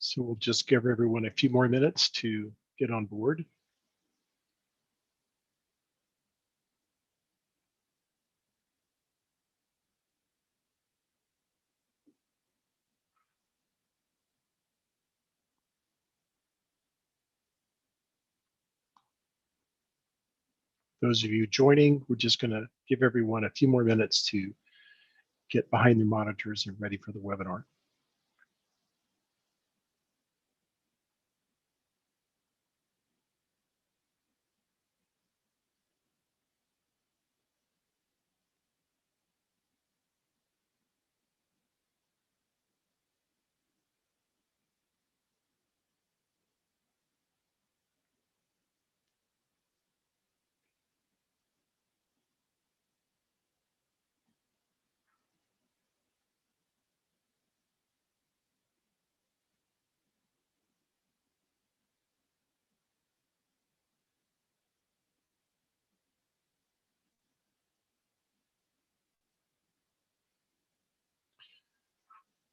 So we'll just give everyone a few more minutes to get on board. Those of you joining, we're just going to give everyone a few more minutes to get behind their monitors and ready for the webinar.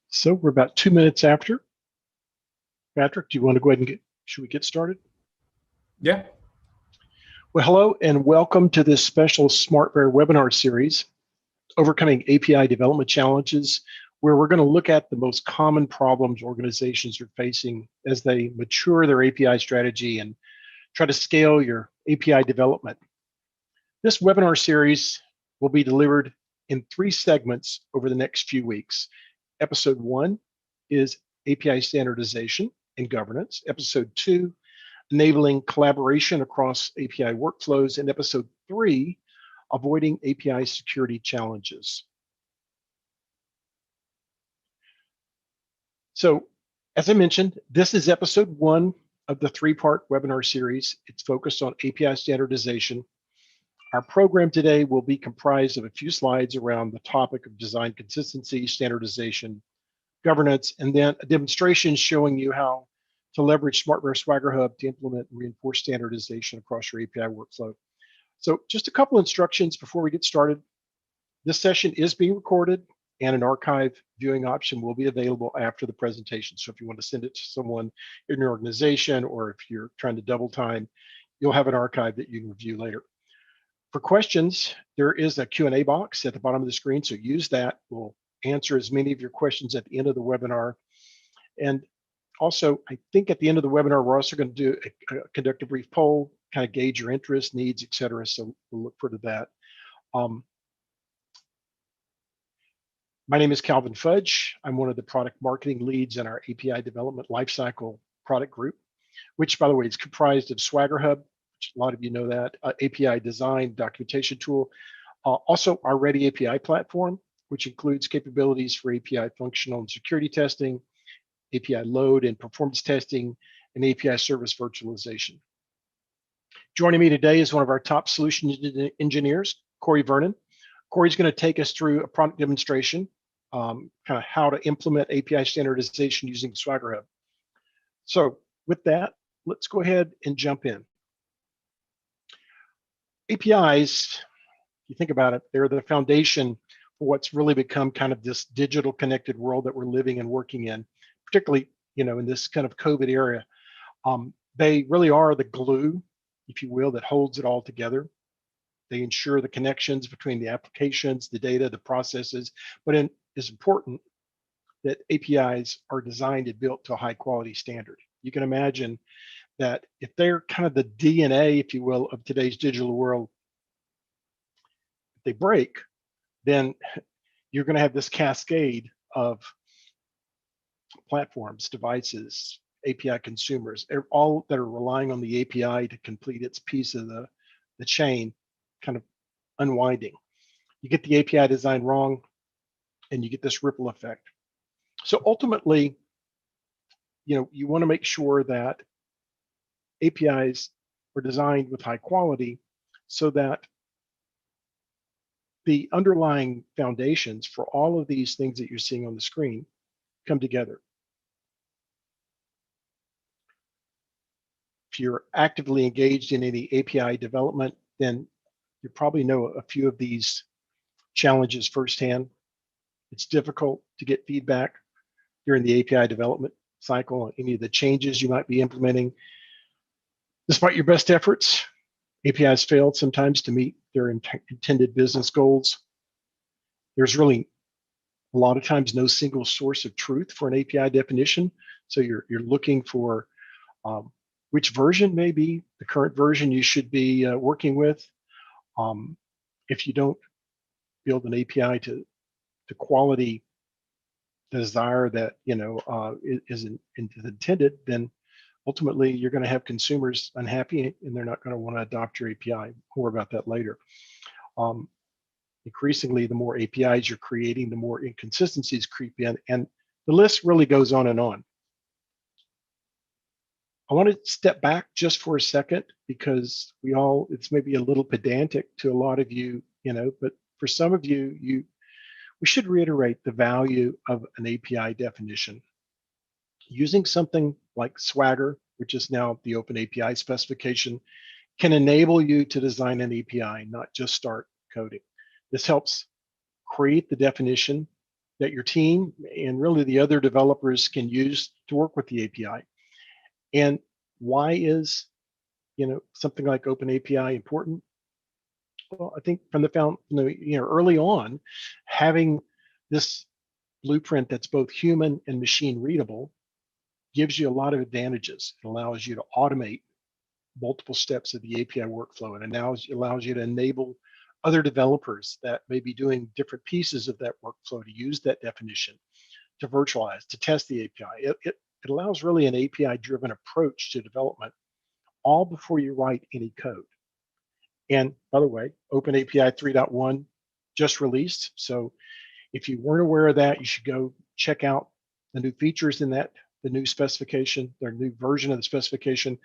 So we're about 2 minutes after. Patrick, do you want to go ahead and should we get started? Yeah. Well, hello and welcome to this special SmartBear webinar series, Overcoming API Development Challenges, where we're going to look at the most common problems organizations are facing as they mature their API strategy and try to scale your API development. This webinar series will be delivered in 3 segments over the next few weeks. Episode 1 is API standardization and governance. Episode 2, enabling collaboration across API workflows. And episode 3, avoiding API security challenges. So, as I mentioned, this is episode 1 of the 3-part webinar series. It's focused on API standardization. Our program today will be comprised of a few slides around the topic of design consistency, standardization, governance, and then a demonstration showing you how to leverage SmartBear SwaggerHub to implement and reinforce standardization across your API workflow. So just a couple instructions before we get started. This session is being recorded and an archive viewing option will be available after the presentation. So if you want to send it to someone in your organization or if you're trying to double time, you'll have an archive that you can review later. For questions, there is a Q&A box at the bottom of the screen, so use that. We'll answer as many of your questions at the end of the webinar. And also, I think at the end of the webinar, we're also going to conduct a brief poll, kind of gauge your interest, needs, et cetera. So we'll look forward to that. My name is Calvin Fudge. I'm one of the product marketing leads in our API development lifecycle product group, which, by the way, is comprised of SwaggerHub, which a lot of you know that, API design documentation tool, also our Ready API platform, which includes capabilities for API functional and security testing, API load and performance testing, and API service virtualization. Joining me today is one of our top solution engineers, Corey Vernon. Corey's going to take us through a product demonstration, kind of how to implement API standardization using SwaggerHub. So with that, let's go ahead and jump in. APIs, you think about it, they're the foundation for what's really become kind of this digital connected world that we're living and working in, particularly, in this kind of COVID era. They really are the glue, if you will, that holds it all together. They ensure the connections between the applications, the data, the processes, but it's important that APIs are designed and built to a high quality standard. You can imagine that if they're kind of the DNA, if you will, of today's digital world, if they break, then you're going to have this cascade of platforms, devices, API consumers, all that are relying on the API to complete its piece of the chain, kind of unwinding. You get the API design wrong, and you get this ripple effect. So ultimately, you want to make sure that APIs are designed with high quality so that the underlying foundations for all of these things that you're seeing on the screen come together. If you're actively engaged in any API development, then you probably know a few of these challenges firsthand. It's difficult to get feedback during the API development cycle, any of the changes you might be implementing. Despite your best efforts, APIs failed sometimes to meet their intended business goals. There's really a lot of times no single source of truth for an API definition. So you're looking for which version may be the current version you should be working with. If you don't build an API to quality desire that is intended, then ultimately you're going to have consumers unhappy and they're not going to want to adopt your API. More about that later. Increasingly, the more APIs you're creating, the more inconsistencies creep in, and the list really goes on and on. I want to step back just for a second because it's maybe a little pedantic to a lot of you, but for some of you, we should reiterate the value of an API definition. Using something like Swagger, which is now the Open API specification, can enable you to design an API, not just start coding. This helps create the definition that your team and really the other developers can use to work with the API. And why is something like Open API important? Well, I think from early on, having this blueprint that's both human and machine readable gives you a lot of advantages. It allows you to automate multiple steps of the API workflow, and it allows you to enable other developers that may be doing different pieces of that workflow to use that definition, to virtualize, to test the API. It allows really an API-driven approach to development, all before you write any code. And by the way, Open API 3.1 just released. So if you weren't aware of that, you should go check out the new features in that, the new specification, their new version of the specification.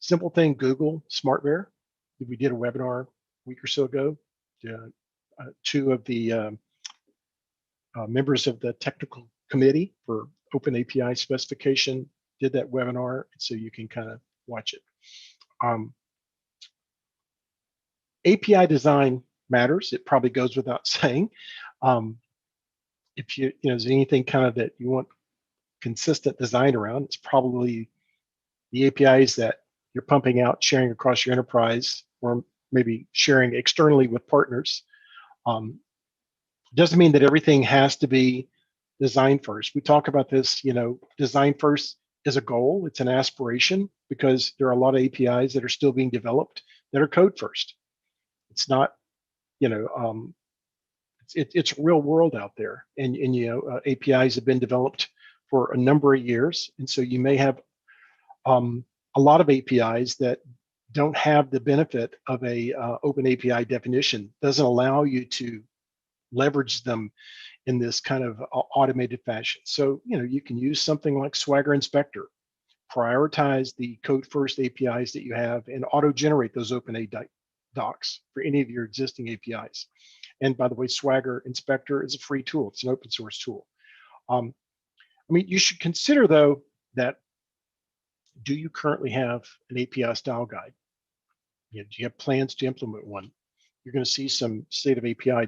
Simple thing, Google SmartBear. We did a webinar a week or so ago. Two of the members of the technical committee for Open API specification did that webinar, so you can kind of watch it. API design matters. It probably goes without saying. If there's anything kind of that you want consistent design around, it's probably the APIs that you're pumping out, sharing across your enterprise, or maybe sharing externally with partners. Doesn't mean that everything has to be design first. We talk about this, design first is a goal. It's an aspiration because there are a lot of APIs that are still being developed that are code first. It's not, it's real world out there, and APIs have been developed for a number of years, and so you may have a lot of APIs that don't have the benefit of a Open API definition. Doesn't allow you to leverage them in this kind of automated fashion. So you can use something like Swagger Inspector, prioritize the code first APIs that you have, and auto generate those Open docs for any of your existing APIs. And by the way, Swagger Inspector is a free tool. It's an open source tool. You should consider though that, do you currently have an API style guide? Do you have plans to implement one? You're going to see some State of API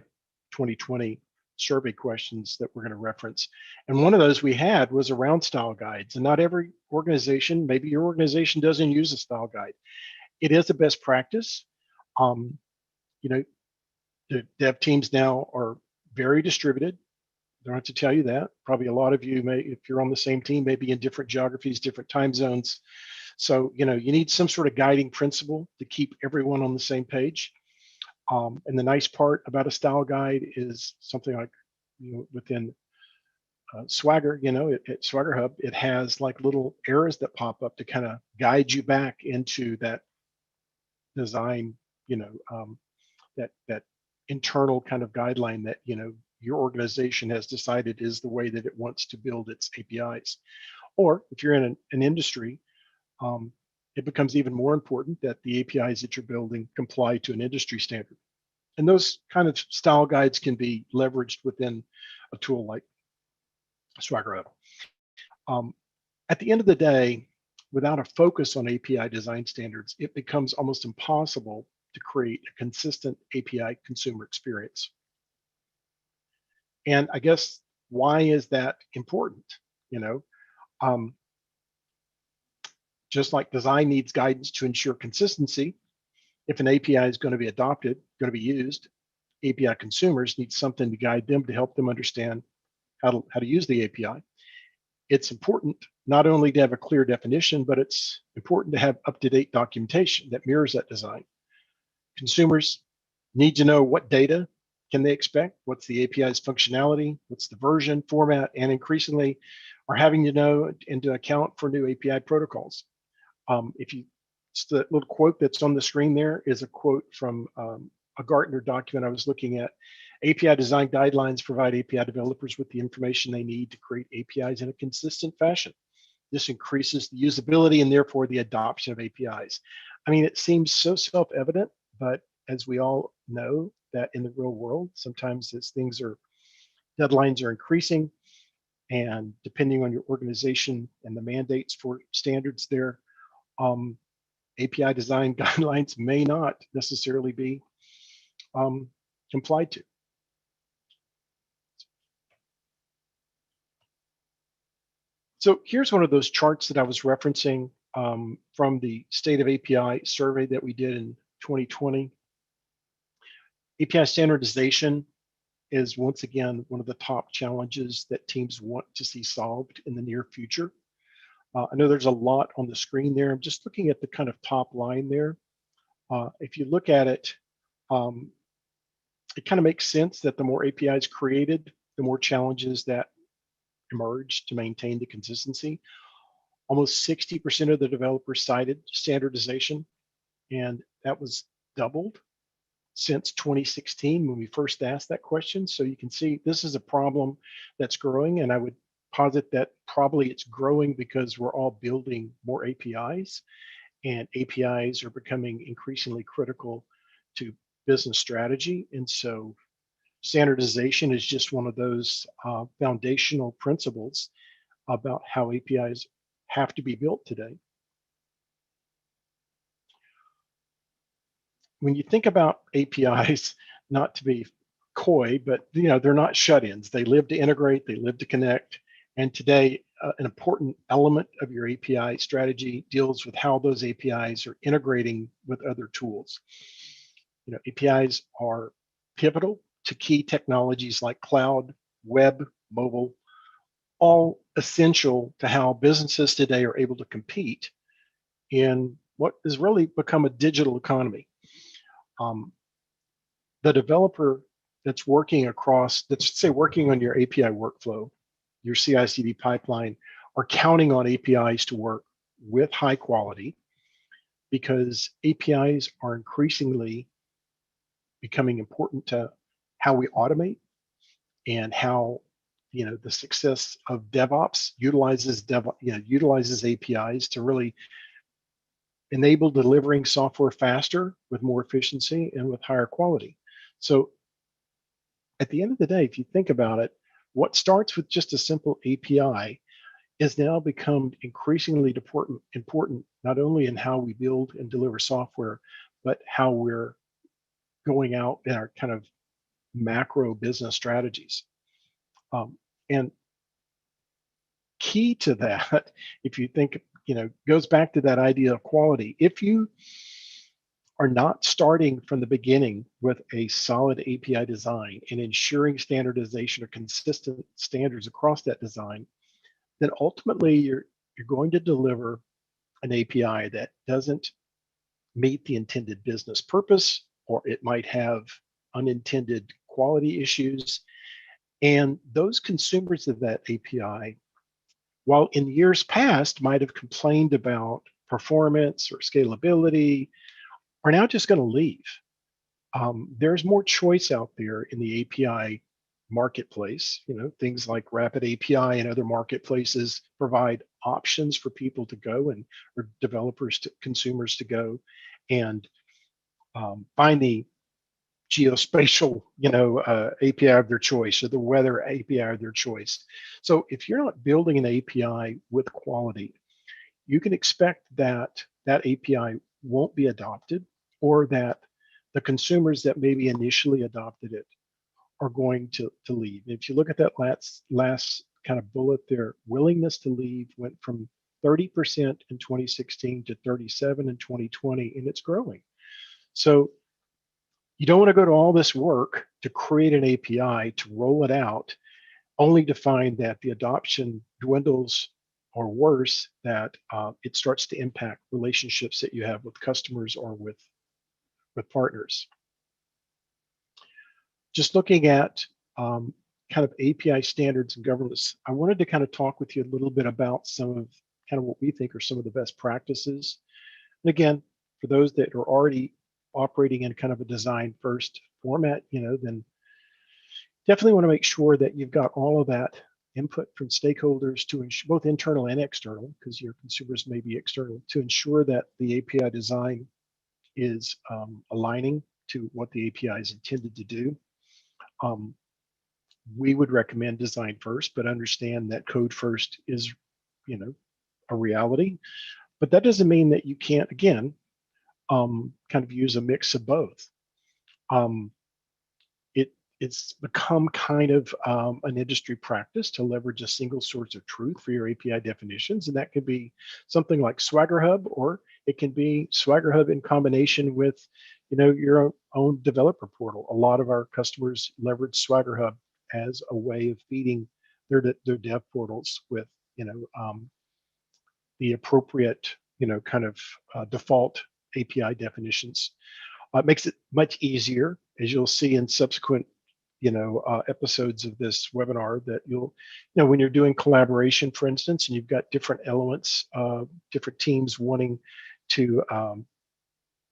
2020 survey questions that we're going to reference. And one of those we had was around style guides. And not every organization, maybe your organization doesn't use a style guide. It is a best practice. The dev teams now are very distributed. Don't have to tell you that. Probably a lot of you may, if you're on the same team, maybe in different geographies, different time zones. So, you need some sort of guiding principle to keep everyone on the same page. And the nice part about a style guide is something like, within Swagger, at SwaggerHub, it has like little arrows that pop up to kind of guide you back into that design, that internal kind of guideline that, your organization has decided is the way that it wants to build its APIs. Or if you're in an industry, it becomes even more important that the APIs that you're building comply to an industry standard. And those kind of style guides can be leveraged within a tool like SwaggerHub. At the end of the day, without a focus on API design standards, it becomes almost impossible to create a consistent API consumer experience. And I guess, why is that important? Um, just like design needs guidance to ensure consistency, if an API is going to be adopted, going to be used, API consumers need something to guide them to help them understand how to use the API. It's important not only to have a clear definition, but it's important to have up-to-date documentation that mirrors that design. Consumers need to know what data can they expect, what's the API's functionality, what's the version, format, and increasingly are having to know and to account for new API protocols. It's the little quote that's on the screen there is a quote from a Gartner document I was looking at. API design guidelines provide API developers with the information they need to create APIs in a consistent fashion. This increases the usability and therefore the adoption of APIs. I mean, it seems so self-evident, but as we all know that in the real world, sometimes as deadlines are increasing, and depending on your organization and the mandates for standards there, API design guidelines may not necessarily be complied to. So here's one of those charts that I was referencing from the State of API survey that we did in 2020. API standardization is once again one of the top challenges that teams want to see solved in the near future. I know there's a lot on the screen there. I'm just looking at the kind of top line there. If you look at it, it kind of makes sense that the more APIs created, the more challenges that emerge to maintain the consistency. Almost 60% of the developers cited standardization, and that was doubled since 2016 when we first asked that question. So you can see this is a problem that's growing, and I would posit that probably it's growing because we're all building more APIs, and APIs are becoming increasingly critical to business strategy. And so standardization is just one of those foundational principles about how APIs have to be built today. When you think about APIs, not to be coy, but they're not shut-ins. They live to integrate, they live to connect. And today, an important element of your API strategy deals with how those APIs are integrating with other tools. APIs are pivotal to key technologies like cloud, web, mobile, all essential to how businesses today are able to compete in what has really become a digital economy. The developer that's working working on your API workflow, your CI/CD pipeline, are counting on APIs to work with high quality, because APIs are increasingly becoming important to how we automate and how the success of DevOps utilizes APIs to really enable delivering software faster with more efficiency and with higher quality. So at the end of the day, if you think about it, what starts with just a simple API has now become increasingly important not only in how we build and deliver software, but how we're going out in our kind of macro business strategies. And key to that, if you think, goes back to that idea of quality. If you are not starting from the beginning with a solid API design and ensuring standardization or consistent standards across that design, then ultimately you're going to deliver an API that doesn't meet the intended business purpose, or it might have unintended quality issues. And those consumers of that API, while in years past might have complained about performance or scalability, are now just going to leave. There's more choice out there in the API marketplace. Things like Rapid API and other marketplaces provide options for people to go or consumers to go and find the geospatial, API of their choice, or the weather API of their choice. So if you're not building an API with quality, you can expect that API won't be adopted, or that the consumers that maybe initially adopted it are going to leave. If you look at that last kind of bullet there, willingness to leave went from 30% in 2016 to 37 in 2020, and it's growing. So you don't want to go to all this work to create an API, to roll it out, only to find that the adoption dwindles, or worse, that it starts to impact relationships that you have with customers or with partners. Just looking at kind of API standards and governance, I wanted to kind of talk with you a little bit about some of kind of what we think are some of the best practices. And again, for those that are already operating in kind of a design first format, then definitely want to make sure that you've got all of that input from stakeholders to ensure, both internal and external, because your consumers may be external, to ensure that the API design is aligning to what the API is intended to do. We would recommend design first, but understand that code first is, a reality. But that doesn't mean that you can't, again, kind of use a mix of both. It's become kind of an industry practice to leverage a single source of truth for your API definitions, and that could be something like SwaggerHub, or it can be SwaggerHub in combination with, your own developer portal. A lot of our customers leverage SwaggerHub as a way of feeding their dev portals with, the appropriate, kind of default API definitions. It makes it much easier, as you'll see in subsequent episodes of this webinar, that when you're doing collaboration, for instance, and you've got different elements, different teams wanting to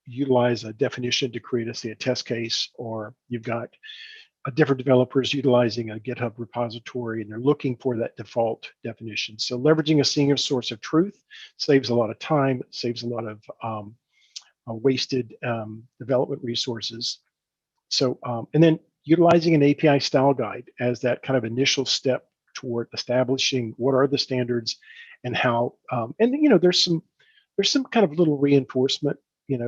utilize a definition to create, say, a test case, or you've got different developers utilizing a GitHub repository, and they're looking for that default definition. So leveraging a single source of truth saves a lot of time, saves a lot of wasted development resources. So, and then utilizing an API style guide as that kind of initial step toward establishing what are the standards and how, and there's some kind of little reinforcement,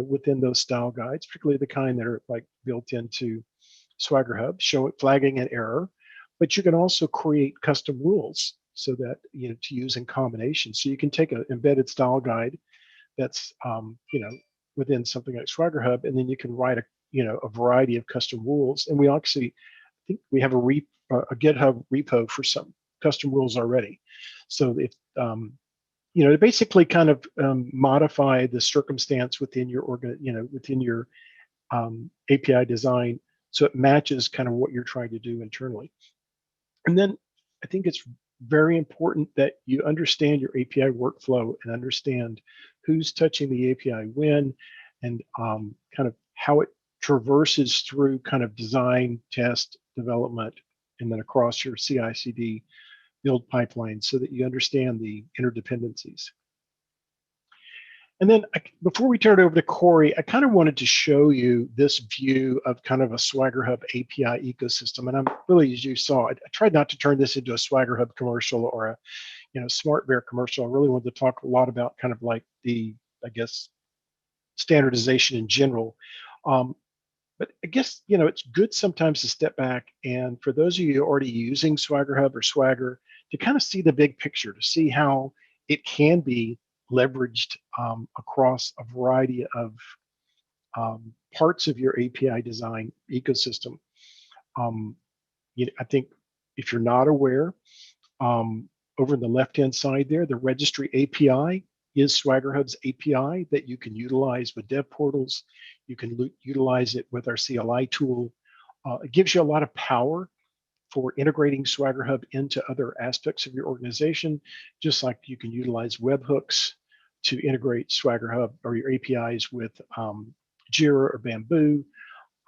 within those style guides, particularly the kind that are like built into SwaggerHub, flagging an error. But you can also create custom rules so that, to use in combination. So you can take an embedded style guide that's, within something like SwaggerHub, and then you can write a variety of custom rules. And we actually, I think we have a GitHub repo for some custom rules already. So if, to basically kind of modify the circumstance within your within your API design, so it matches kind of what you're trying to do internally. And then I think it's very important that you understand your API workflow and understand who's touching the API when, and kind of how it traverses through kind of design, test, development, and then across your CI/CD build pipeline, so that you understand the interdependencies. And then before we turn it over to Corey, I kind of wanted to show you this view of kind of a SwaggerHub API ecosystem. And I'm really, as you saw, I tried not to turn this into a SwaggerHub commercial or a SmartBear commercial. I really wanted to talk a lot about kind of like the, I guess, standardization in general. But I guess, it's good sometimes to step back, and for those of you already using SwaggerHub or Swagger, to kind of see the big picture, to see how it can be leveraged across a variety of parts of your API design ecosystem. I think if you're not aware, over in the left-hand side there, the registry API is SwaggerHub's API that you can utilize with dev portals. You can utilize it with our CLI tool. It gives you a lot of power for integrating SwaggerHub into other aspects of your organization, just like you can utilize webhooks to integrate SwaggerHub or your APIs with Jira or Bamboo,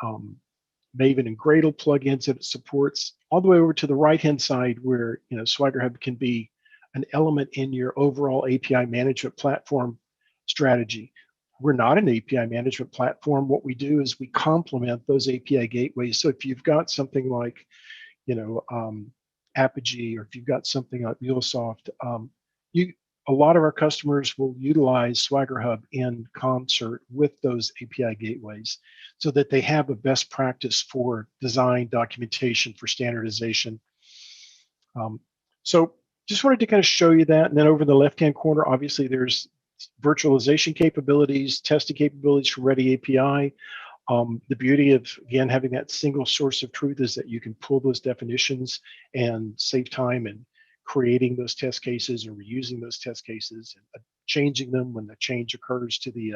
Maven and Gradle plugins that it supports, all the way over to the right-hand side where SwaggerHub can be an element in your overall API management platform strategy. We're not an API management platform. What we do is we complement those API gateways. So if you've got something like, Apogee, or if you've got something like MuleSoft, a lot of our customers will utilize SwaggerHub in concert with those API gateways, so that they have a best practice for design, documentation, for standardization. So just wanted to kind of show you that. And then over in the left-hand corner, obviously there's virtualization capabilities, testing capabilities from Ready API. The beauty of, again, having that single source of truth is that you can pull those definitions and save time in creating those test cases or reusing those test cases and changing them when the change occurs to the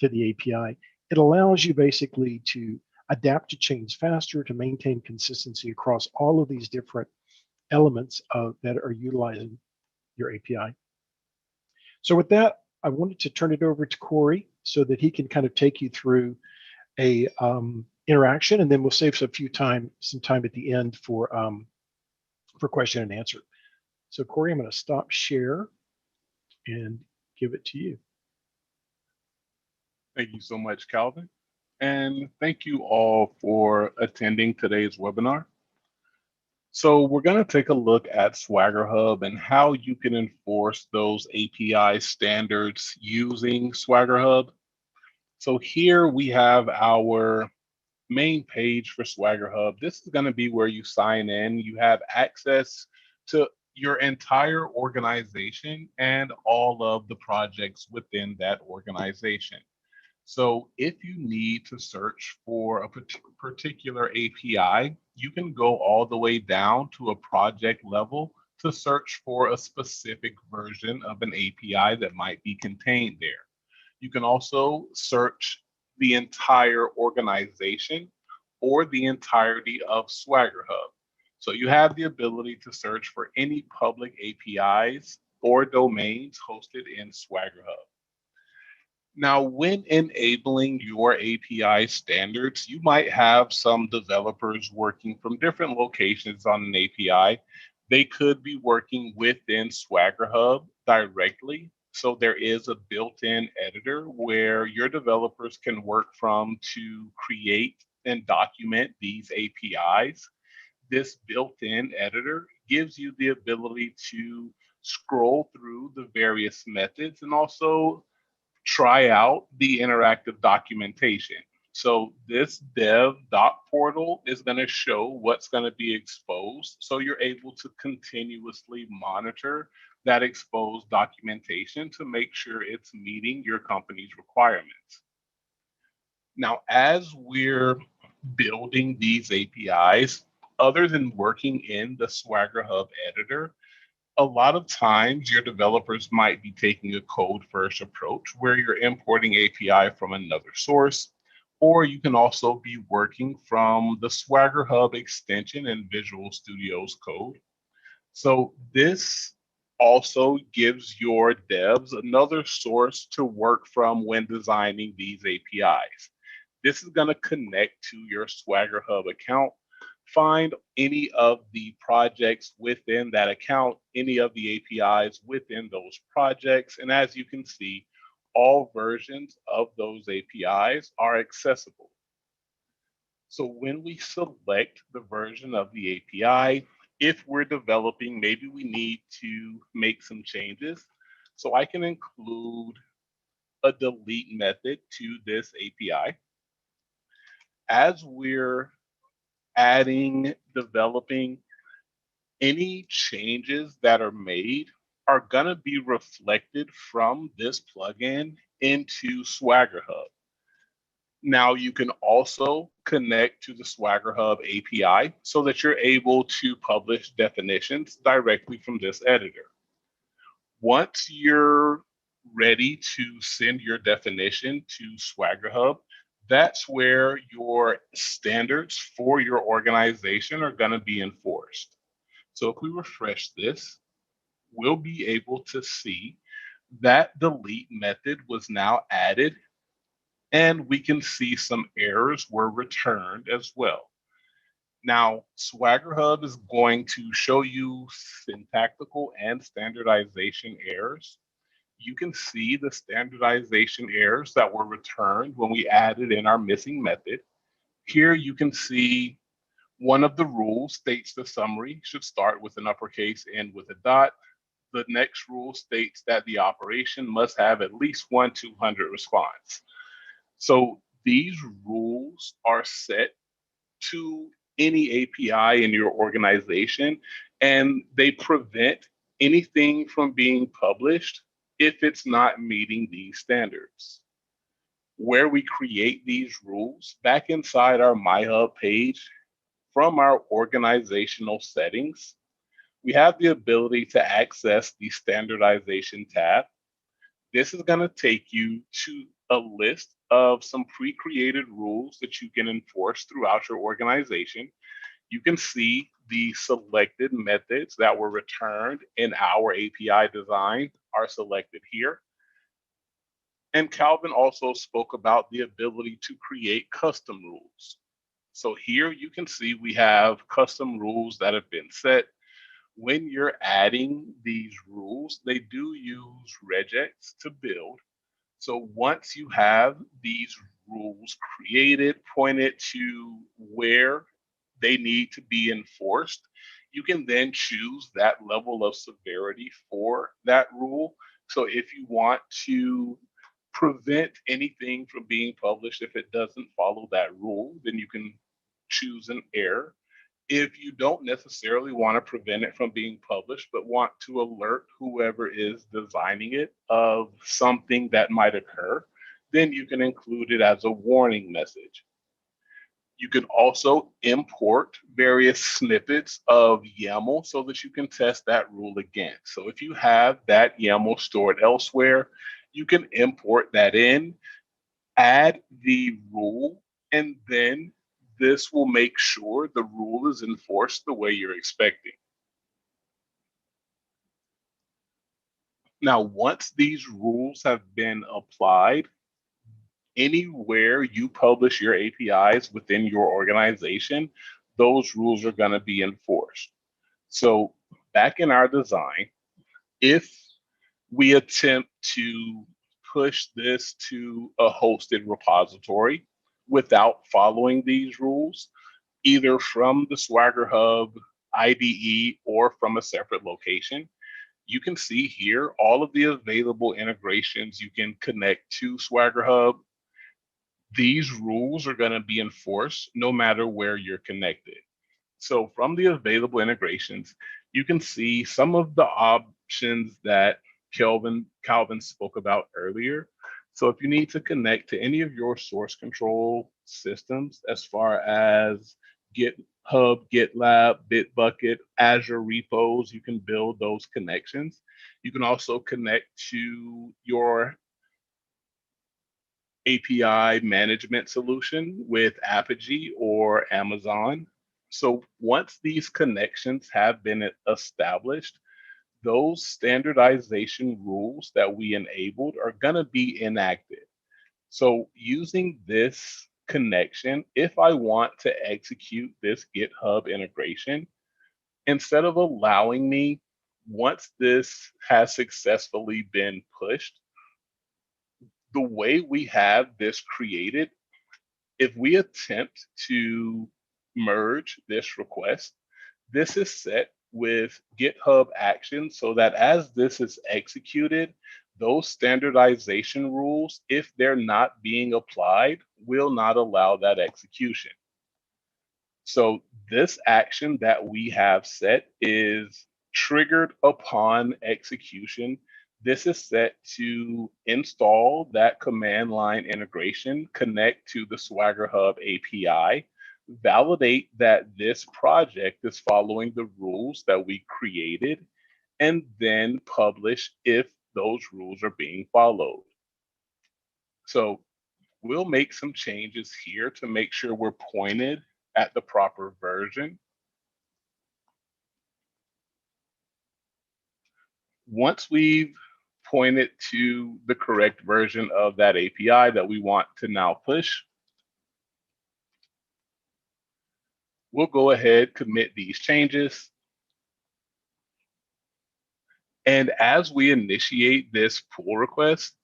API. It allows you basically to adapt to change faster, to maintain consistency across all of these different elements that are utilizing your API. So with that, I wanted to turn it over to Corey so that he can kind of take you through a interaction, and then we'll save some time at the end for question and answer. So Corey, I'm going to stop share and give it to you. Thank you so much, Calvin. And thank you all for attending today's webinar. So we're going to take a look at SwaggerHub and how you can enforce those API standards using SwaggerHub. So here we have our main page for SwaggerHub. This is going to be where you sign in. You have access to your entire organization and all of the projects within that organization. So if you need to search for a particular API, you can go all the way down to a project level to search for a specific version of an API that might be contained there. You can also search the entire organization or the entirety of SwaggerHub. So you have the ability to search for any public APIs or domains hosted in SwaggerHub. Now, when enabling your API standards, you might have some developers working from different locations on an API. They could be working within SwaggerHub directly. So there is a built-in editor where your developers can work from to create and document these APIs. This built-in editor gives you the ability to scroll through the various methods and also try out the interactive documentation. So this dev doc portal is going to show what's going to be exposed. So you're able to continuously monitor that exposed documentation to make sure it's meeting your company's requirements. Now, as we're building these APIs, other than working in the SwaggerHub editor, a lot of times your developers might be taking a code first approach where you're importing API from another source, or you can also be working from the SwaggerHub extension and Visual Studio's code. So this also gives your devs another source to work from when designing these APIs. This is going to connect to your SwaggerHub account, find any of the projects within that account, any of the APIs within those projects. And as you can see, all versions of those APIs are accessible. So when we select the version of the API, if we're developing, maybe we need to make some changes. So I can include a delete method to this API. As we're adding, developing, any changes that are made are going to be reflected from this plugin into SwaggerHub. Now you can also connect to the SwaggerHub API so that you're able to publish definitions directly from this editor. Once you're ready to send your definition to SwaggerHub, that's where your standards for your organization are going to be enforced. So if we refresh this, we'll be able to see that delete method was now added, and we can see some errors were returned as well. Now, SwaggerHub is going to show you syntactical and standardization errors. You can see the standardization errors that were returned when we added in our missing method. Here you can see one of the rules states the summary should start with an uppercase, end with a dot. The next rule states that the operation must have at least one 200 response. So these rules are set to any API in your organization, and they prevent anything from being published if it's not meeting these standards. Where we create these rules back inside our MyHub page from our organizational settings, we have the ability to access the standardization tab. This is going to take you to a list of some pre-created rules that you can enforce throughout your organization. You can see the selected methods that were returned in our API design are selected here. And Calvin also spoke about the ability to create custom rules. So here you can see we have custom rules that have been set. When you're adding these rules, they do use regex to build. So once you have these rules created, pointed to where they need to be enforced, you can then choose that level of severity for that rule. So if you want to prevent anything from being published if it doesn't follow that rule, then you can choose an error. If you don't necessarily want to prevent it from being published, but want to alert whoever is designing it of something that might occur, then you can include it as a warning message. You can also import various snippets of YAML so that you can test that rule again. So if you have that YAML stored elsewhere, you can import that in, add the rule, and then this will make sure the rule is enforced the way you're expecting. Now, once these rules have been applied, anywhere you publish your APIs within your organization, those rules are going to be enforced. So back in our design, if we attempt to push this to a hosted repository without following these rules, either from the SwaggerHub IDE or from a separate location, you can see here all of the available integrations you can connect to SwaggerHub. These rules are going to be enforced no matter where you're connected. So from the available integrations, you can see some of the options that Calvin spoke about earlier. So if you need to connect to any of your source control systems, as far as GitHub, GitLab, Bitbucket, Azure repos, you can build those connections. You can also connect to your API management solution with Apigee or Amazon. So once these connections have been established, those standardization rules that we enabled are going to be enacted. So using this connection, if I want to execute this GitHub integration, instead of allowing me, once this has successfully been pushed, the way we have this created, if we attempt to merge this request, this is set with GitHub Actions so that as this is executed, those standardization rules, if they're not being applied, will not allow that execution. So this action that we have set is triggered upon execution. This is set to install that command line integration, connect to the SwaggerHub API, validate that this project is following the rules that we created, and then publish if those rules are being followed. So we'll make some changes here to make sure we're pointed at the proper version. Once we've pointed to the correct version of that API that we want to now push, we'll go ahead, commit these changes. And as we initiate this pull request,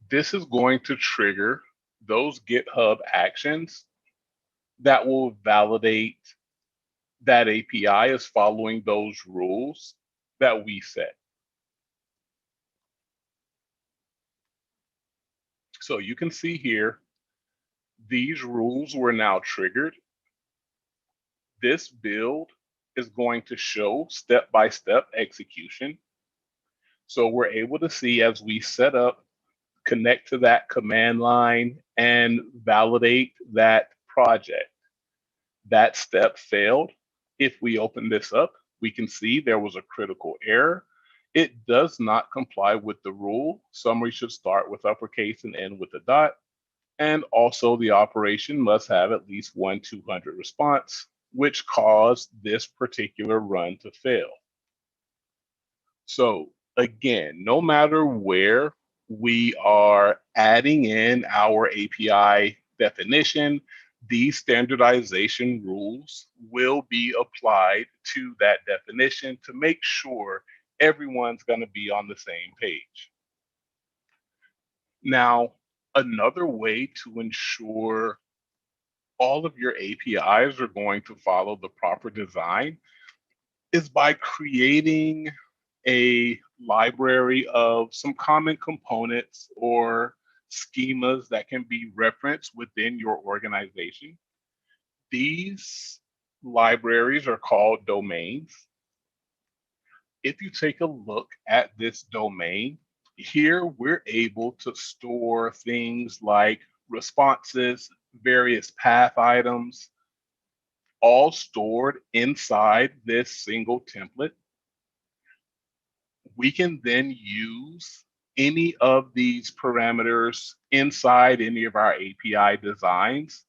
this is going to trigger those GitHub actions that will validate that API is following those rules that we set. So you can see here, these rules were now triggered. This build is going to show step-by-step execution. So we're able to see as we set up, connect to that command line and validate that project. That step failed. If we open this up, we can see there was a critical error. It does not comply with the rule. Summary should start with uppercase and end with a dot. And also the operation must have at least one 200 response, which caused this particular run to fail. So again, no matter where we are adding in our API definition, these standardization rules will be applied to that definition to make sure everyone's going to be on the same page. Now, another way to ensure all of your APIs are going to follow the proper design is by creating a library of some common components or schemas that can be referenced within your organization. These libraries are called domains. If you take a look at this domain, here we're able to store things like responses, various path items, all stored inside this single template. We can then use any of these parameters inside any of our API designs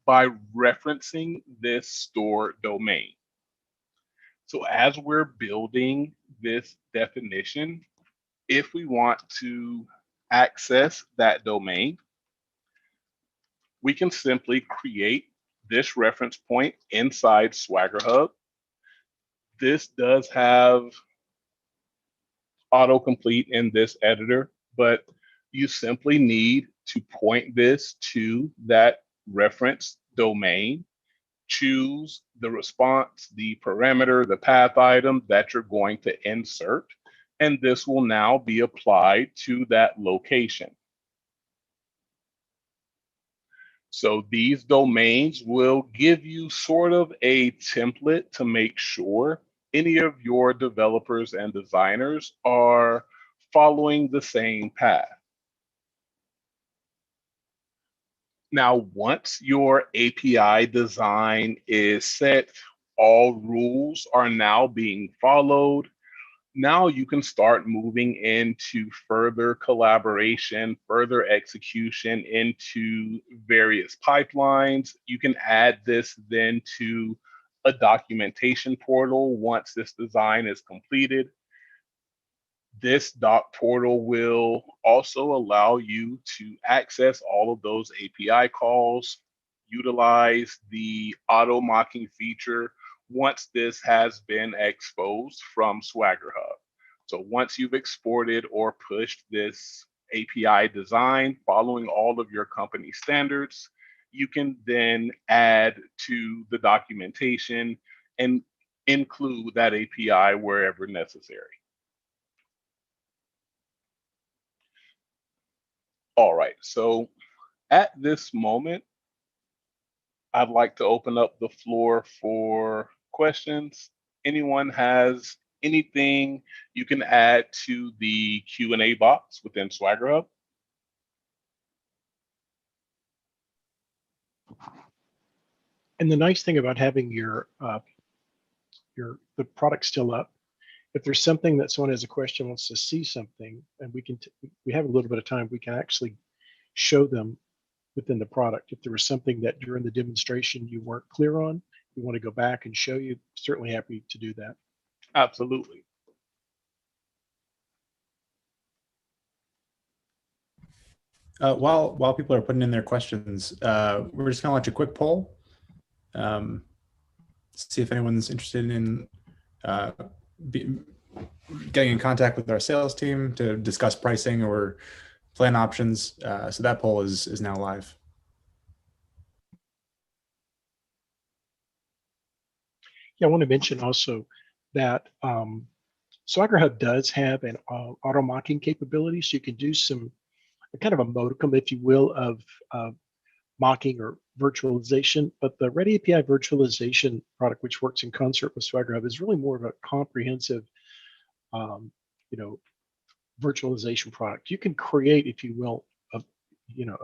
by referencing this store domain. So as we're building this definition, if we want to access that domain, we can simply create this reference point inside SwaggerHub. This does have autocomplete in this editor, but you simply need to point this to that reference domain, choose the response, the parameter, the path item that you're going to insert, and this will now be applied to that location. So these domains will give you sort of a template to make sure any of your developers and designers are following the same path. Now, once your API design is set, all rules are now being followed. Now you can start moving into further collaboration, further execution into various pipelines. You can add this then to a documentation portal once this design is completed. This doc portal will also allow you to access all of those API calls, utilize the auto mocking feature once this has been exposed from SwaggerHub. So once you've exported or pushed this API design following all of your company standards, you can then add to the documentation and include that API wherever necessary. All right, so at this moment, I'd like to open up the floor for questions. Anyone has anything you can add to the Q&A box within SwaggerHub? And the nice thing about having the product still up, if there's something that someone has a question, wants to see something, and we have a little bit of time, we can actually show them within the product. If there was something that during the demonstration you weren't clear on, you want to go back and show you, certainly happy to do that. Absolutely. While people are putting in their questions, we're just gonna launch a quick poll. See if anyone's interested in getting in contact with our sales team to discuss pricing or plan options. So that poll is now live. Yeah, I want to mention also that SwaggerHub does have an auto mocking capability, so you can do some kind of a modicum, if you will, of mocking or virtualization, but the Ready API virtualization product, which works in concert with SwaggerHub, is really more of a comprehensive, um, you know, virtualization product. You can create, if you will, a, you know,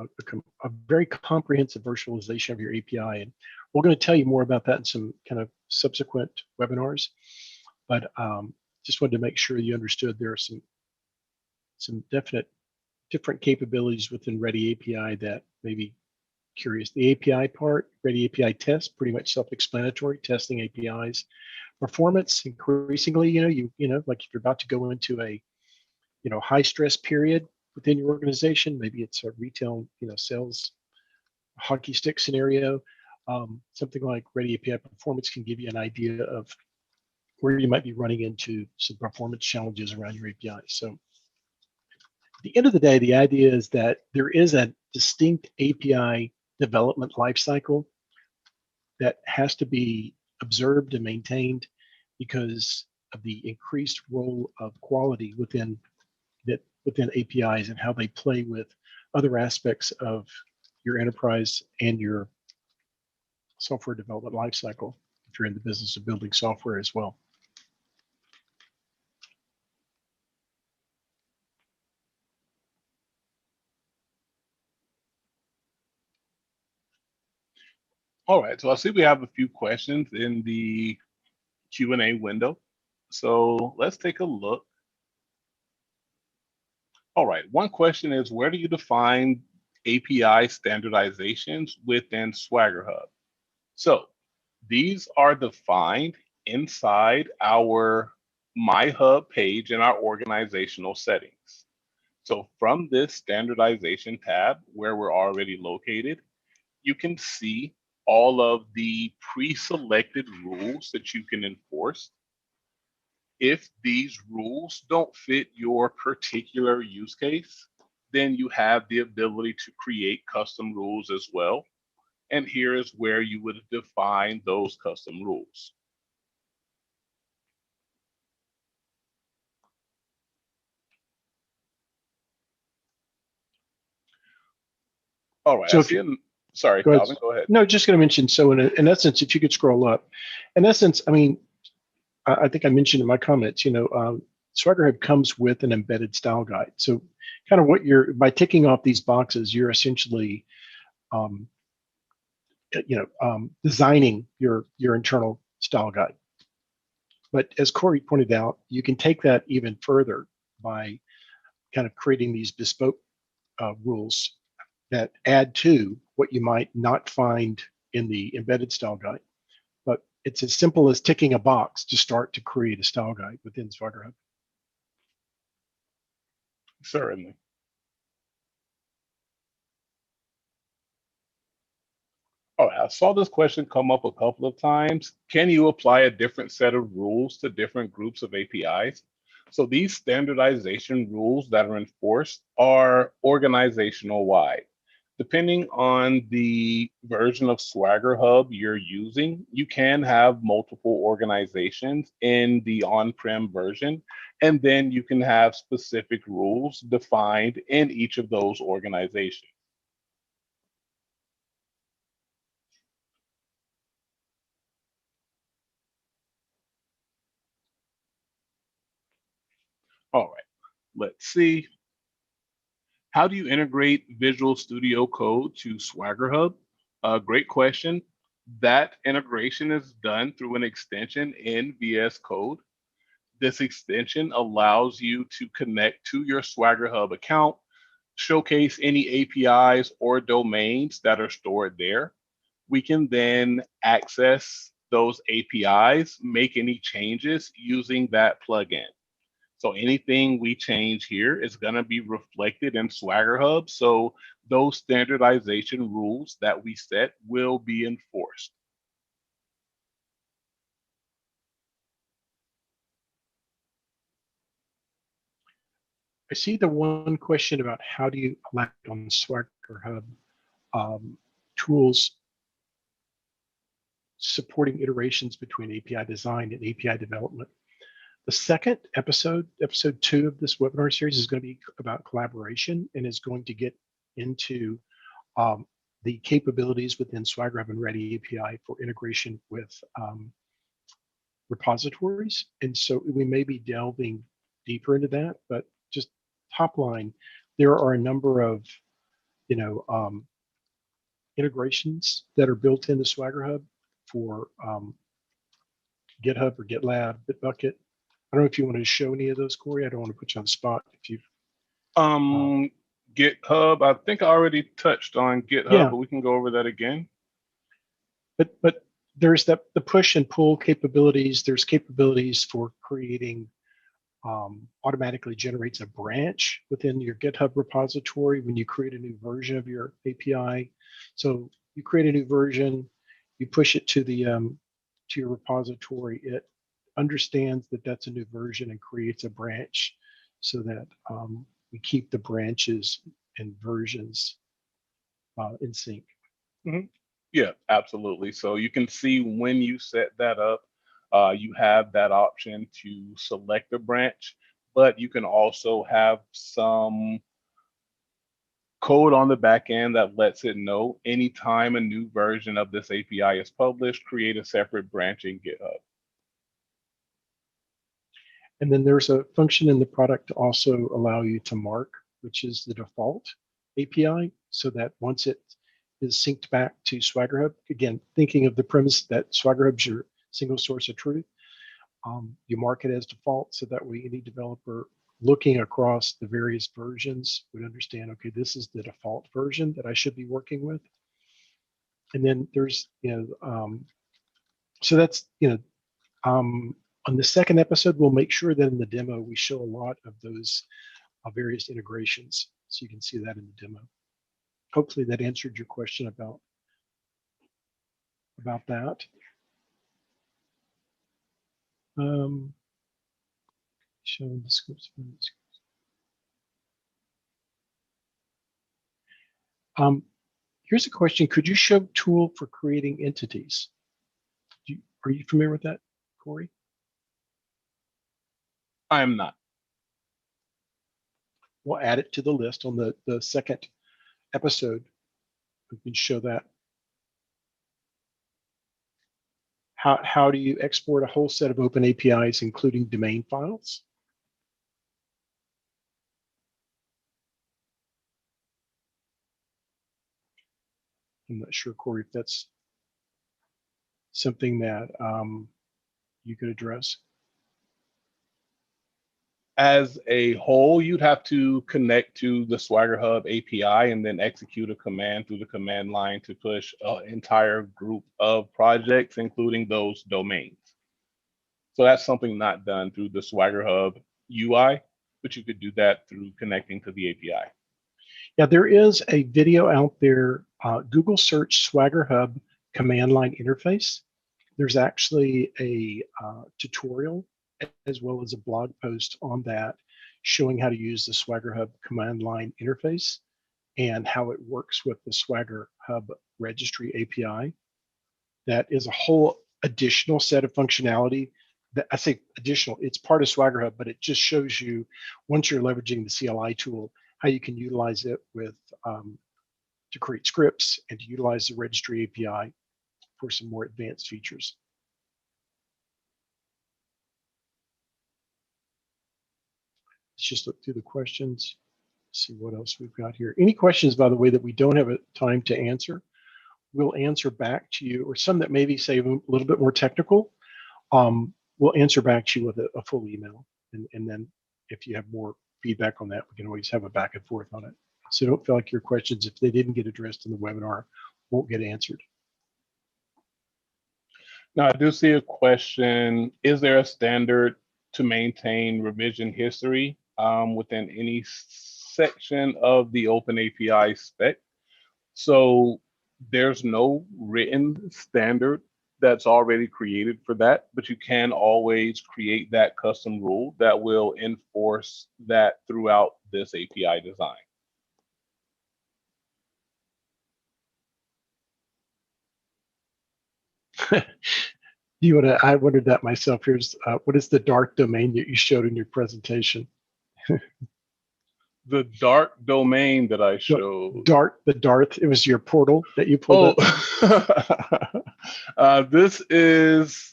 a very comprehensive virtualization of your API, and we're going to tell you more about that in some kind of subsequent webinars. But just wanted to make sure you understood there are some definite different capabilities within Ready API that may be curious. The API part, Ready API test, pretty much self-explanatory, testing APIs. Performance, increasingly, you know, like if you're about to go into a, you know, high stress period within your organization, maybe it's a retail, you know, sales hockey stick scenario, something like Ready API performance can give you an idea of where you might be running into some performance challenges around your API. So at the end of the day, the idea is that there is a distinct API development lifecycle that has to be observed and maintained because of the increased role of quality within APIs and how they play with other aspects of your enterprise and your software development lifecycle if you're in the business of building software as well. All right, so I see we have a few questions in the Q&A window. So let's take a look. All right, one question is, where do you define API standardizations within SwaggerHub? So these are defined inside our My Hub page in our organizational settings. So from this standardization tab where we're already located, you can see all of the pre-selected rules that you can enforce. If these rules don't fit your particular use case, then you have the ability to create custom rules as well. And here is where you would define those custom rules. All right, So sorry, go ahead. Calvin, go ahead. No, just going to mention, so in essence, if you could scroll up, in essence, I mean, I think I mentioned in my comments, you know, SwaggerHub comes with an embedded style guide. So kind of what by ticking off these boxes, you're essentially, designing your internal style guide. But as Corey pointed out, you can take that even further by kind of creating these bespoke rules that add to what you might not find in the embedded style guide. But it's as simple as ticking a box to start to create a style guide within SwaggerHub. Certainly. All right, I saw this question come up a couple of times. Can you apply a different set of rules to different groups of APIs? So these standardization rules that are enforced are organizational wide. Depending on the version of SwaggerHub you're using, you can have multiple organizations in the on-prem version, and then you can have specific rules defined in each of those organizations. All right, let's see. How do you integrate Visual Studio Code to SwaggerHub? Great question. That integration is done through an extension in VS Code. This extension allows you to connect to your SwaggerHub account, showcase any APIs or domains that are stored there. We can then access those APIs, make any changes using that plugin. So anything we change here is going to be reflected in SwaggerHub. So those standardization rules that we set will be enforced. I see the one question about how do you elect on SwaggerHub tools supporting iterations between API design and API development. The second episode 2 of this webinar series is going to be about collaboration and is going to get into the capabilities within SwaggerHub and Ready API for integration with repositories. And so we may be delving deeper into that, but just top line, there are a number of, integrations that are built into SwaggerHub for GitHub or GitLab, Bitbucket. I don't know if you want to show any of those, Corey. I don't want to put you on the spot. If you GitHub, I think I already touched on GitHub, Yeah. but we can go over that again. But there's the push and pull capabilities. There's capabilities for creating automatically generates a branch within your GitHub repository when you create a new version of your API. So you create a new version, you push it to the to your repository. It understands that that's a new version and creates a branch so that we keep the branches and versions in sync. Mm-hmm. Yeah, absolutely. So you can see when you set that up, you have that option to select a branch, but you can also have some code on the back end that lets it know anytime a new version of this API is published, create a separate branch in GitHub. And then there's a function in the product to also allow you to mark, which is the default API, so that once it is synced back to SwaggerHub, again, thinking of the premise that SwaggerHub's your single source of truth, you mark it as default so that way any developer looking across the various versions would understand, okay, this is the default version that I should be working with. And then there's, so that's, on the second episode, we'll make sure that in the demo, we show a lot of those various integrations. So you can see that in the demo. Hopefully that answered your question about that. Showing the scopes. Here's a question. Could you show tool for creating entities? Are you familiar with that, Corey? I am not. We'll add it to the list on the second episode. We can show that. How do you export a whole set of open APIs, including domain files? I'm not sure, Corey, if that's something that you could address. As a whole, you'd have to connect to the SwaggerHub API and then execute a command through the command line to push an entire group of projects, including those domains. So that's something not done through the SwaggerHub UI, but you could do that through connecting to the API. Yeah, there is a video out there. Google search SwaggerHub command line interface. There's actually a tutorial as well as a blog post on that showing how to use the SwaggerHub command line interface and how it works with the SwaggerHub registry API. That is a whole additional set of functionality. That I say additional, it's part of SwaggerHub, but it just shows you, once you're leveraging the CLI tool, how you can utilize it with to create scripts and to utilize the registry API for some more advanced features. Let's just look through the questions, see what else we've got here. Any questions, by the way, that we don't have time to answer, we'll answer back to you, or some that maybe say a little bit more technical, we'll answer back to you with a full email. And then if you have more feedback on that, we can always have a back and forth on it. So don't feel like your questions, if they didn't get addressed in the webinar, won't get answered. Now, I do see a question. Is there a standard to maintain revision history within any section of the Open API spec? So there's no written standard that's already created for that, but you can always create that custom rule that will enforce that throughout this API design. I wondered that myself. Here's what is the dark domain that you showed in your presentation? The dark domain that I showed. The Darth, it was your portal that you pulled Oh, up. this is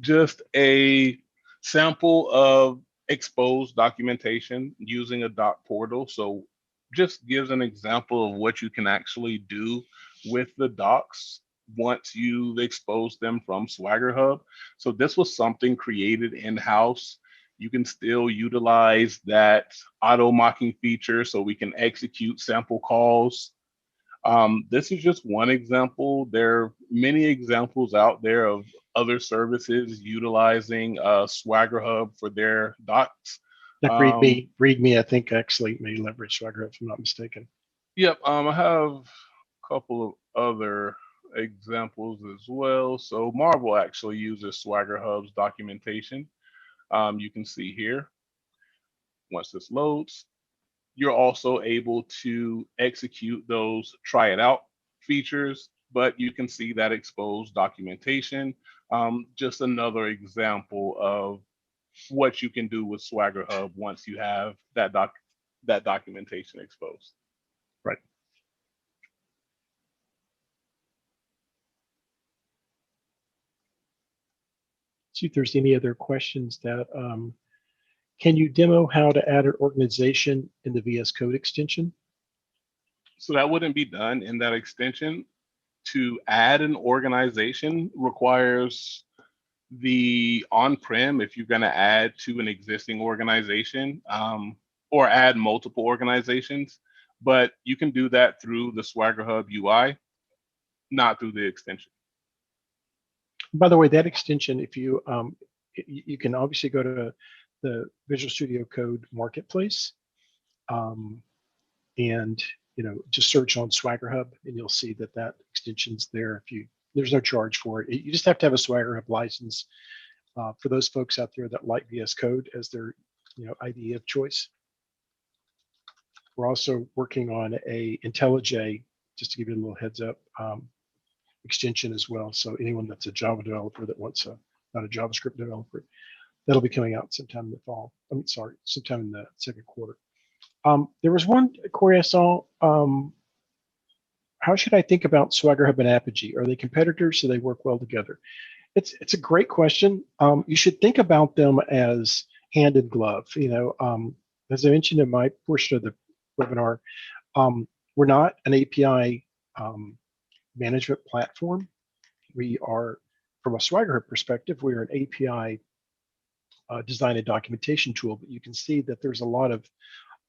just a sample of exposed documentation using a doc portal. So just gives an example of what you can actually do with the docs once you've exposed them from SwaggerHub. So this was something created in-house. You can still utilize that auto mocking feature so we can execute sample calls. This is just one example. There are many examples out there of other services utilizing SwaggerHub for their docs. Like README, I think actually may leverage SwaggerHub if I'm not mistaken. Yep, I have a couple of other examples as well. So Marvel actually uses SwaggerHub's documentation. You can see here, once this loads, you're also able to execute those try it out features, but you can see that exposed documentation. Just another example of what you can do with SwaggerHub once you have that documentation exposed. Right. See if there's any other questions that, can you demo how to add an organization in the VS Code extension? So that wouldn't be done in that extension. To add an organization requires the on-prem, if you're going to add to an existing organization, or add multiple organizations, but you can do that through the SwaggerHub UI, not through the extension. By the way, that extension, if you you can obviously go to the Visual Studio Code marketplace, and just search on SwaggerHub, and you'll see that that extension's there. There's no charge for it. You just have to have a SwaggerHub license. For those folks out there that like VS Code as their IDE of choice. We're also working on a IntelliJ, just to give you a little heads up, extension as well. So anyone that's a Java developer that wants not a JavaScript developer, that'll be coming out sometime in the fall. Sometime in the second quarter. There was one query I saw. How should I think about SwaggerHub and Apogee? Are they competitors? Do they work well together? It's a great question. You should think about them as hand in glove. As I mentioned in my portion of the webinar, we're not an API management platform. We are, from a SwaggerHub perspective, we're an API design and documentation tool. But you can see that there's a lot of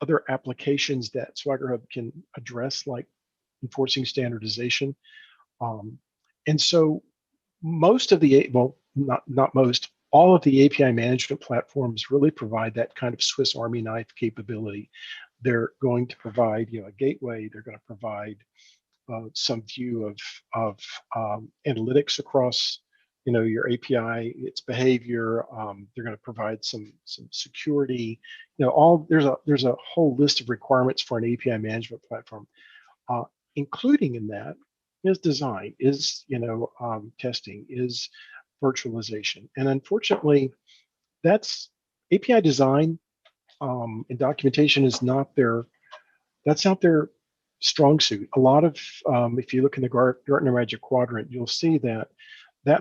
other applications that SwaggerHub can address, like enforcing standardization. And so most of the, well, not most, all of the API management platforms really provide that kind of Swiss Army knife capability. They're going to provide, a gateway. They're going to provide some view of analytics across, your API, its behavior. They're going to provide some security. There's a whole list of requirements for an API management platform, including in that is design, is testing, is virtualization, and unfortunately, that's API design and documentation is not their strong suit. A lot of if you look in the Gartner Magic Quadrant, you'll see that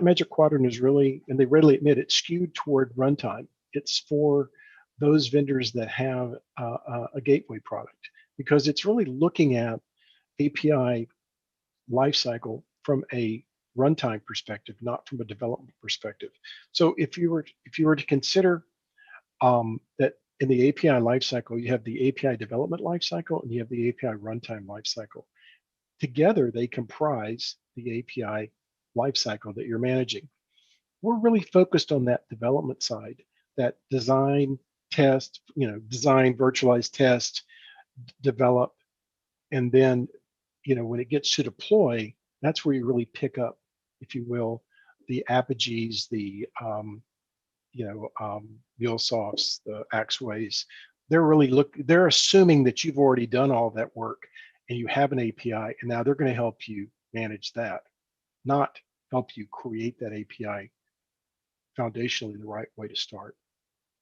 Magic Quadrant is really, and they readily admit, it's skewed toward runtime. It's for those vendors that have a gateway product, because it's really looking at API lifecycle from a runtime perspective, not from a development perspective. So if you were to consider that in the API lifecycle, you have the API development lifecycle and you have the API runtime lifecycle. Together, they comprise the API lifecycle that you're managing. We're really focused on that development side, that design, test, design, virtualize, test, develop, and then when it gets to deploy, that's where you really pick up, if you will, the Apogees, the MuleSofts, the Axways. They're assuming that you've already done all that work and you have an API, and now they're going to help you manage that, not help you create that API foundationally the right way to start.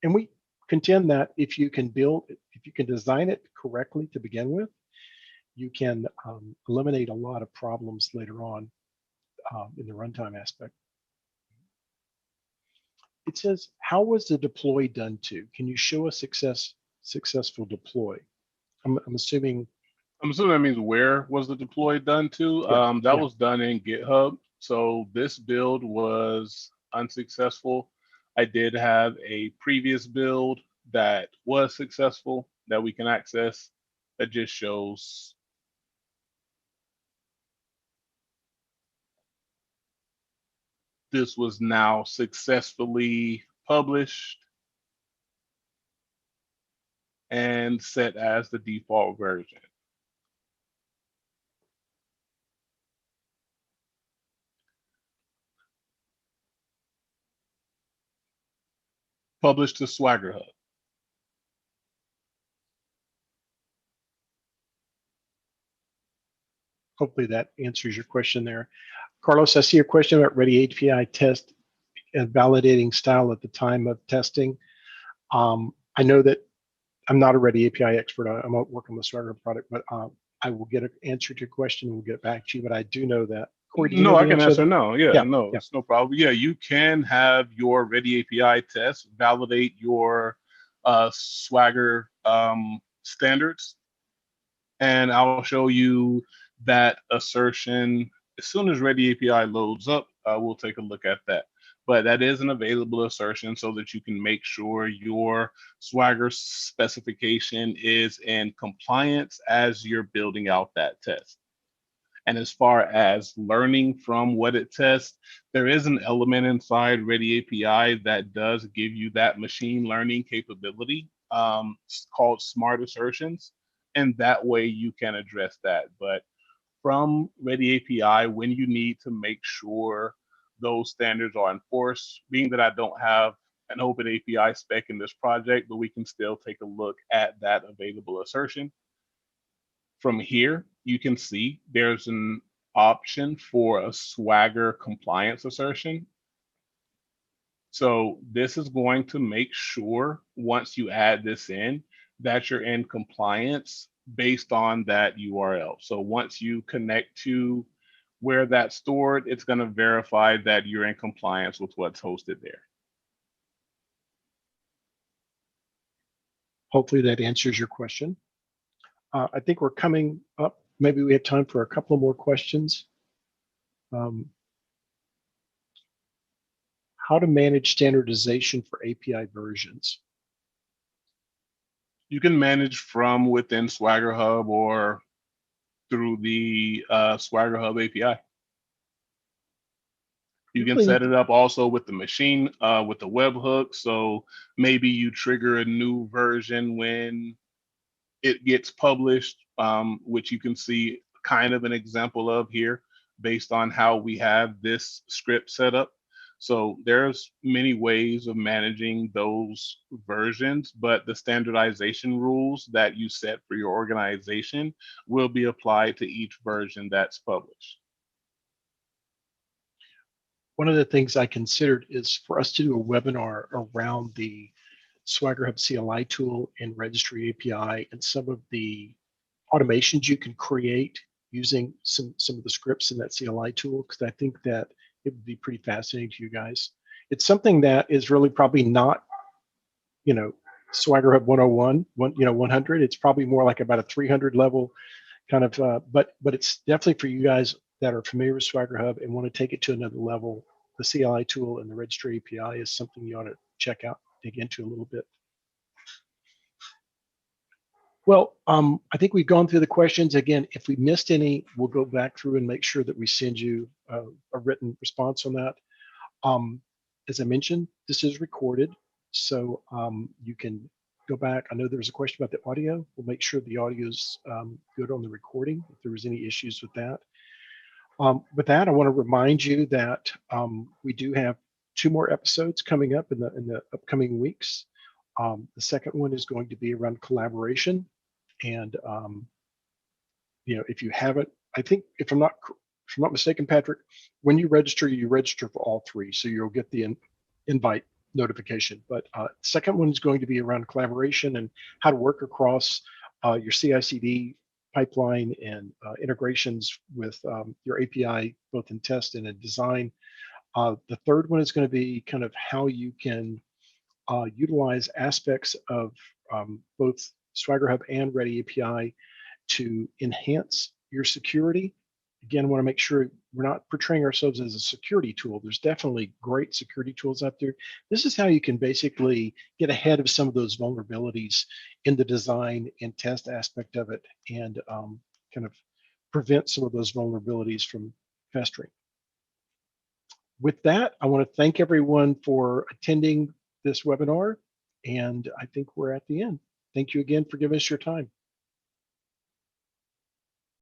And we contend that if you can design it correctly to begin with, you can eliminate a lot of problems later on in the runtime aspect. It says, how was the deploy done to? Can you show a successful deploy? I'm assuming. I'm assuming that means where was the deploy done to? That was done in GitHub. So this build was unsuccessful. I did have a previous build that was successful that we can access that just shows this was now successfully published and set as the default version. Published to SwaggerHub. Hopefully that answers your question there. Carlos, I see a question about Ready API test and validating style at the time of testing. I know that I'm not a Ready API expert. I'm not working on the SwaggerHub product, but I will get an answer to your question and we'll get back to you. But I do know that. Corey, do you know No, the I can answer no. Yeah, no, yeah. it's no problem. Yeah, you can have your Ready API test validate your Swagger standards. And I'll show you that assertion as soon as Ready API loads up. We'll take a look at that. But that is an available assertion so that you can make sure your Swagger specification is in compliance as you're building out that test. And as far as learning from what it tests, there is an element inside Ready API that does give you that machine learning capability called smart assertions. And that way you can address that. But from Ready API, when you need to make sure those standards are enforced, being that I don't have an open API spec in this project, but we can still take a look at that available assertion. From here, you can see there's an option for a Swagger compliance assertion. So this is going to make sure once you add this in that you're in compliance based on that URL. So once you connect to where that's stored, it's going to verify that you're in compliance with what's hosted there. Hopefully that answers your question. I think we're coming up. Maybe we have time for a couple more questions. How to manage standardization for API versions? You can manage from within SwaggerHub or through the SwaggerHub API. You can set it up also with the machine, with the webhook. So maybe you trigger a new version when it gets published, which you can see kind of an example of here based on how we have this script set up. So there's many ways of managing those versions, but the standardization rules that you set for your organization will be applied to each version that's published. One of the things I considered is for us to do a webinar around the SwaggerHub CLI tool and registry API and some of the automations you can create using some of the scripts in that CLI tool, because I think that it would be pretty fascinating to you guys. It's something that is really probably not, SwaggerHub 101, 100. It's probably more like about a 300 level kind of, but it's definitely for you guys that are familiar with SwaggerHub and want to take it to another level. The CLI tool and the registry API is something you ought to check out, dig into a little bit. Well, I think we've gone through the questions. Again, if we missed any, we'll go back through and make sure that we send you a written response on that. As I mentioned, this is recorded, so you can go back. I know there was a question about the audio. We'll make sure the audio is good on the recording if there was any issues with that. With that, I want to remind you that we do have 2 more episodes coming up in the upcoming weeks. The second one is going to be around collaboration, and if you haven't, I think if I'm not mistaken, Patrick, when you register for all 3, so you'll get the invite notification. But second one is going to be around collaboration and how to work across your CI/CD pipeline and integrations with your API, both in test and in design. The third one is going to be kind of how you can utilize aspects of both SwaggerHub and Ready API to enhance your security. Again, want to make sure we're not portraying ourselves as a security tool. There's definitely great security tools out there. This is how you can basically get ahead of some of those vulnerabilities in the design and test aspect of it, and kind of prevent some of those vulnerabilities from festering. With that, I want to thank everyone for attending this webinar, and I think we're at the end. Thank you again for giving us your time.